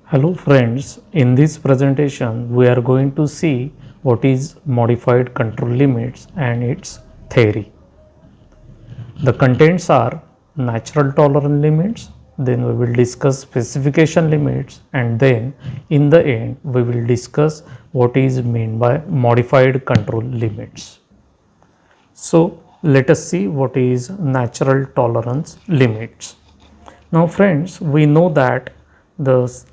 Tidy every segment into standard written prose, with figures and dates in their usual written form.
Hello friends, in this presentation we are going to see what is modified control limits and its theory. The contents are natural tolerance limits, then we will discuss specification limits, and then in the end we will discuss what is meant by modified control limits. So let us see what is natural tolerance limits. Now friends, we know that the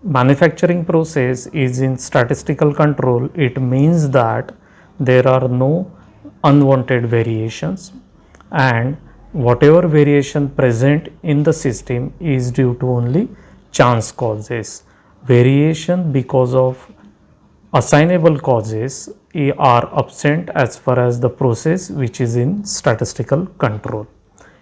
manufacturing process is in statistical control. It means that there are no unwanted variations, and whatever variation present in the system is due to only chance causes. Variation because of assignable causes are absent as far as the process which is in statistical control.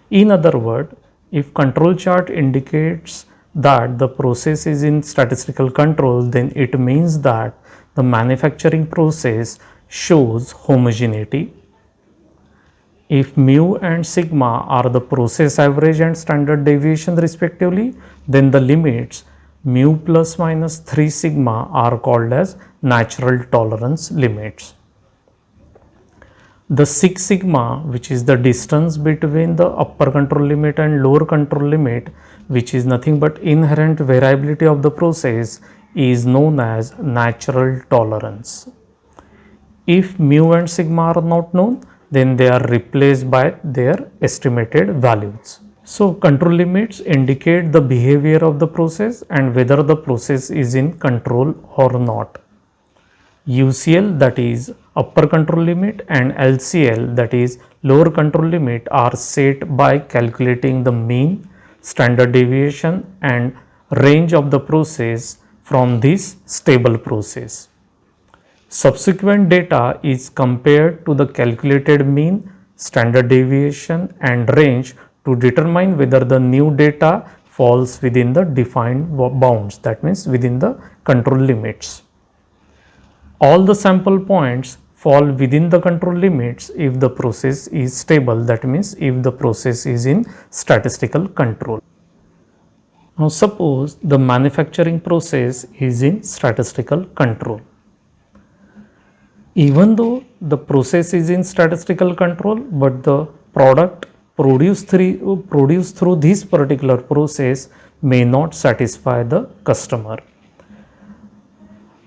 In other words, if control chart indicates that the process is in statistical control, then it means that the manufacturing process shows homogeneity. If mu and sigma are the process average and standard deviation respectively, then the limits mu plus minus 3 sigma are called as natural tolerance limits. The 6 sigma, which is the distance between the upper control limit and lower control limit, which is nothing but inherent variability of the process, is known as natural tolerance. If mu and sigma are not known, then they are replaced by their estimated values. So control limits indicate the behavior of the process and whether the process is in control or not. UCL, that is upper control limit, and LCL, that is lower control limit, are set by calculating the mean, standard deviation and range of the process from this stable process. Subsequent data is compared to the calculated mean, standard deviation and range to determine whether the new data falls within the defined bounds, that means within the control limits. All the sample points fall within the control limits if the process is stable, that means if the process is in statistical control. Now suppose the manufacturing process is in statistical control. Even though the process is in statistical control, but the product produced through this particular process may not satisfy the customer.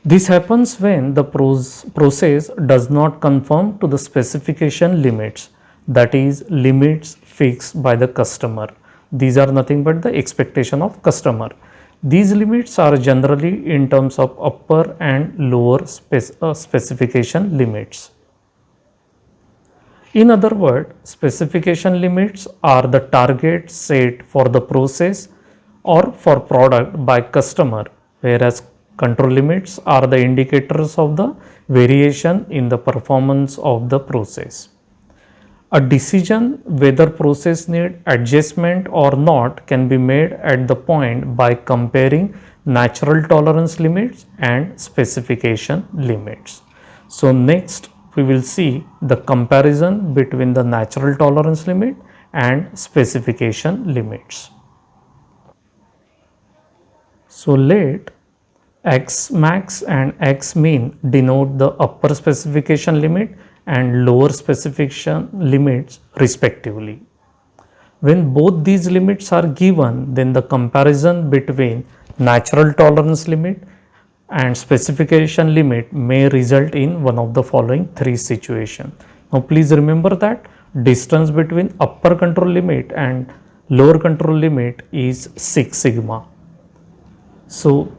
This happens when the process does not conform to the specification limits, that is limits fixed by the customer. These are nothing but the expectation of customer. These limits are generally in terms of upper and lower specification limits. In other words, specification limits are the target set for the process or for product by customer, whereas control limits are the indicators of the variation in the performance of the process. A decision whether process need adjustment or not can be made at the point by comparing natural tolerance limits and specification limits. So next we will see the comparison between the natural tolerance limit and specification limits. So let X max and X mean denote the upper specification limit and lower specification limits respectively. When both these limits are given, then the comparison between natural tolerance limit and specification limit may result in one of the following three situations. Now please remember that distance between upper control limit and lower control limit is 6 sigma. So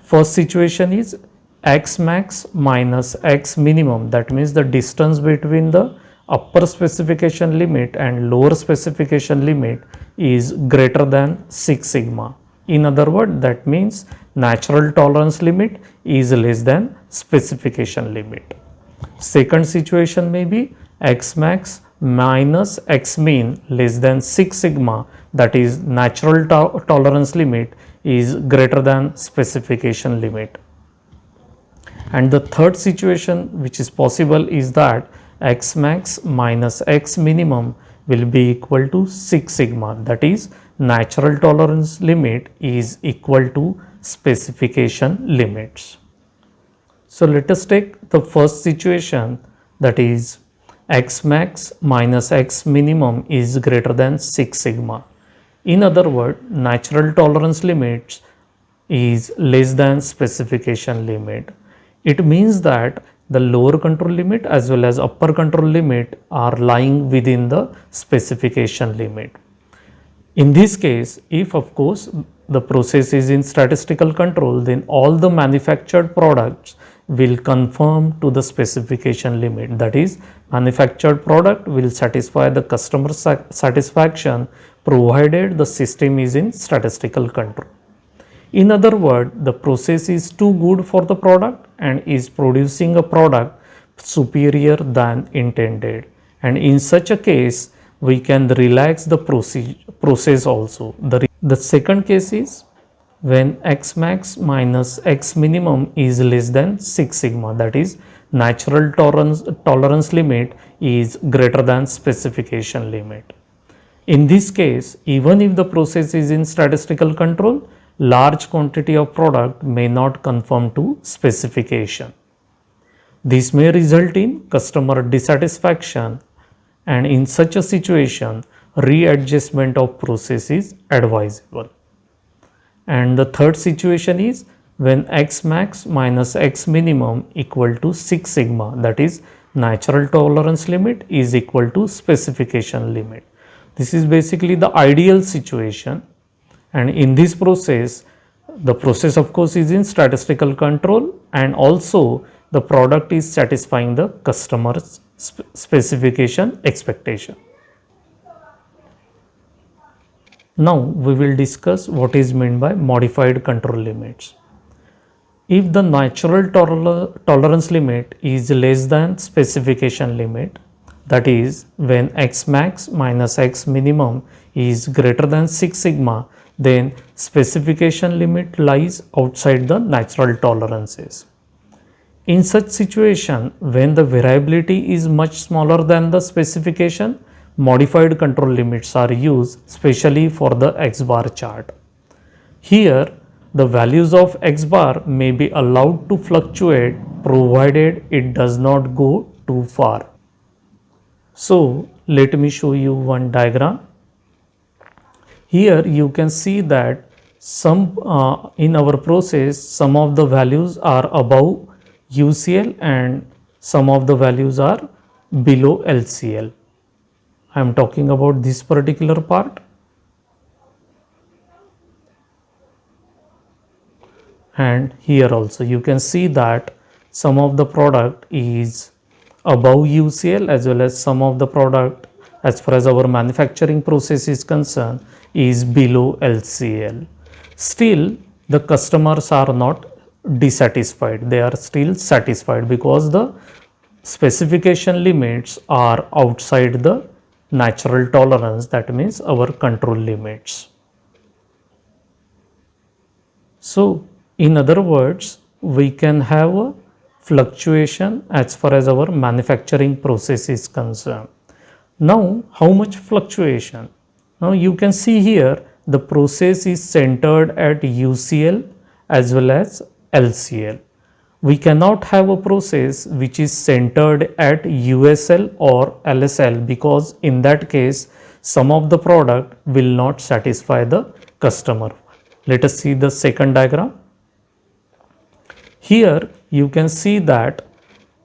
first situation is X max minus X minimum, that means the distance between the upper specification limit and lower specification limit is greater than 6 sigma. In other words, that means natural tolerance limit is less than specification limit. Second situation may be X max minus X mean less than 6 sigma, that is natural tolerance limit is greater than specification limit. And the third situation which is possible is that X max minus X minimum will be equal to 6 sigma, that is natural tolerance limit is equal to specification limits. So let us take the first situation, that is x max minus x minimum is greater than 6 sigma. In other words, natural tolerance limits is less than specification limit. It means that the lower control limit as well as upper control limit are lying within the specification limit. In this case, if of course the process is in statistical control, then all the manufactured products will conform to the specification limit. That is, manufactured product will satisfy the customer satisfaction provided the system is in statistical control. In other words, the process is too good for the product and is producing a product superior than intended. And in such a case, we can relax the process also. The second case is when x max minus x minimum is less than 6 sigma, that is natural tolerance limit is greater than specification limit. In this case, even if the process is in statistical control, large quantity of product may not conform to specification. This may result in customer dissatisfaction, and in such a situation, readjustment of process is advisable. And the third situation is when x max minus x minimum equal to 6 sigma, that is natural tolerance limit is equal to specification limit. This is basically the ideal situation, and in this process, the process of course is in statistical control and also the product is satisfying the customer's specification expectation. Now we will discuss what is meant by modified control limits. If the natural tolerance limit is less than specification limit, that is when x max minus x minimum is greater than 6 sigma, then specification limit lies outside the natural tolerances. In such situation, when the variability is much smaller than the specification, modified control limits are used, especially for the x bar chart. Here, the values of x bar may be allowed to fluctuate provided it does not go too far. So, let me show you one diagram. Here you can see that in our process, some of the values are above UCL and some of the values are below LCL. I am talking about this particular part. And here also you can see that some of the product is above UCL as well as some of the product, as far as our manufacturing process is concerned, is below LCL. Still, the customers are not dissatisfied, they are still satisfied because the specification limits are outside the natural tolerance, that means our control limits. So, in other words, we can have a fluctuation as far as our manufacturing process is concerned. Now, how much fluctuation? Now, you can see here the process is centered at UCL as well as LCL. We cannot have a process which is centered at USL or LSL because in that case, some of the product will not satisfy the customer. Let us see the second diagram. Here you can see that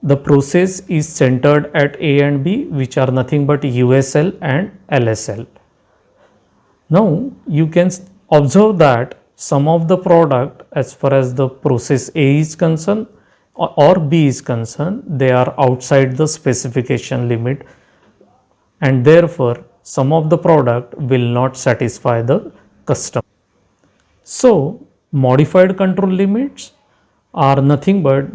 the process is centered at A and B, which are nothing but USL and LSL. Now you can observe that some of the product, as far as the process A is concerned or B is concerned, they are outside the specification limit, and therefore some of the product will not satisfy the customer. So modified control limits are nothing but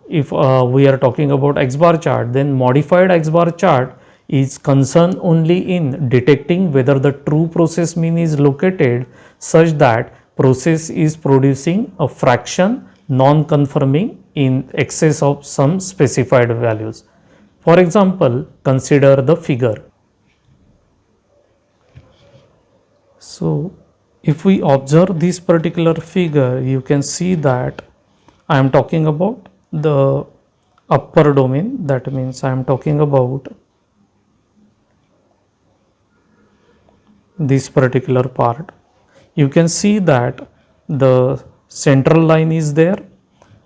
if we are talking about X bar chart, then modified X bar chart is concerned only in detecting whether the true process mean is located such that process is producing a fraction non-conforming in excess of some specified values. For example, consider the figure. So if we observe this particular figure, you can see that I am talking about the upper domain. That means I am talking about this particular part. You can see that the central line is there,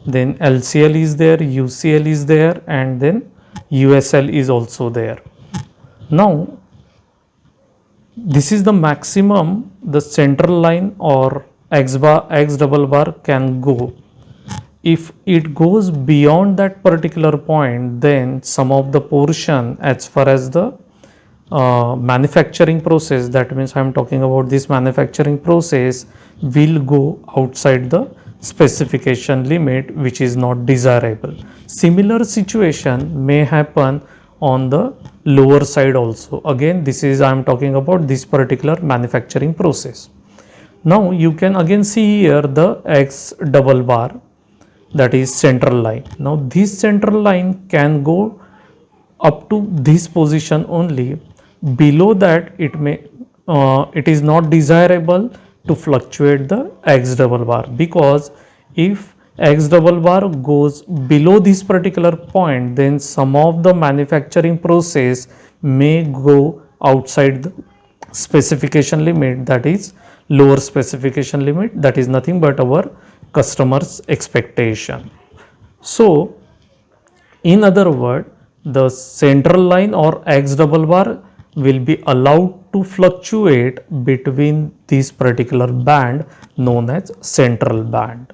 then LCL is there, UCL is there, and then USL is also there. Now this is the maximum the central line or x double bar can go. If it goes beyond that particular point, then some of the portion as far as the manufacturing process, that means I am talking about this manufacturing process, will go outside the specification limit, which is not desirable. Similar situation may happen on the lower side also. Again, this is I am talking about this particular manufacturing process. Now you can again see here the x double bar, that is central line. Now this central line can go up to this position only. Below that it is not desirable to fluctuate the x double bar, because if x double bar goes below this particular point, then some of the manufacturing process may go outside the specification limit, that is lower specification limit, that is nothing but our customer's expectation. So in other words, the central line or x double bar will be allowed to fluctuate between this particular band known as central band.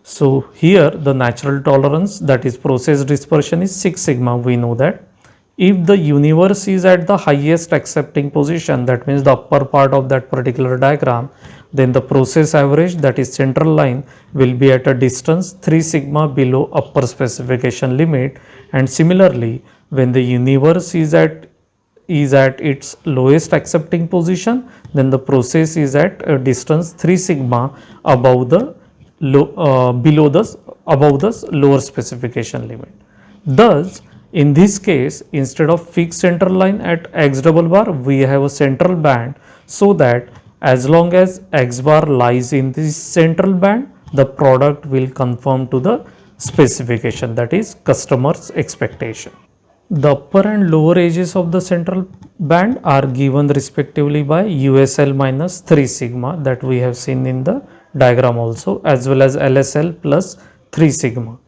So here the natural tolerance, that is process dispersion, is 6 sigma. We know that if the universe is at the highest accepting position, that means the upper part of that particular diagram, then the process average, that is central line, will be at a distance 3 sigma below upper specification limit. And similarly, when the universe is at its lowest accepting position, then the process is at a distance 3 sigma above the above the lower specification limit. Thus in this case, instead of fixed central line at x double bar, we have a central band, so that as long as x bar lies in this central band, the product will conform to the specification, that is customer's expectation. The upper and lower edges of the central band are given respectively by USL minus 3 sigma, that we have seen in the diagram also, as well as LSL plus 3 sigma.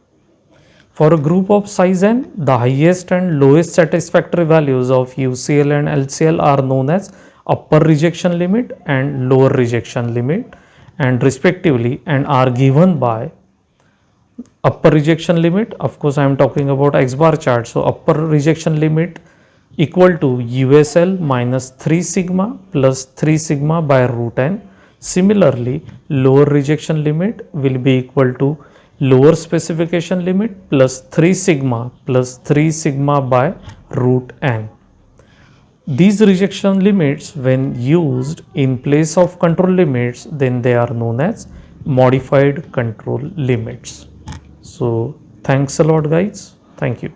For a group of size n, the highest and lowest satisfactory values of UCL and LCL are known as upper rejection limit and lower rejection limit, and respectively, and are given by upper rejection limit. Of course, I am talking about X bar chart. So upper rejection limit equal to USL minus 3 sigma plus 3 sigma by root n. Similarly, lower rejection limit will be equal to lower specification limit plus 3 sigma by root n. These rejection limits, when used in place of control limits, then they are known as modified control limits. So thanks a lot guys. Thank you.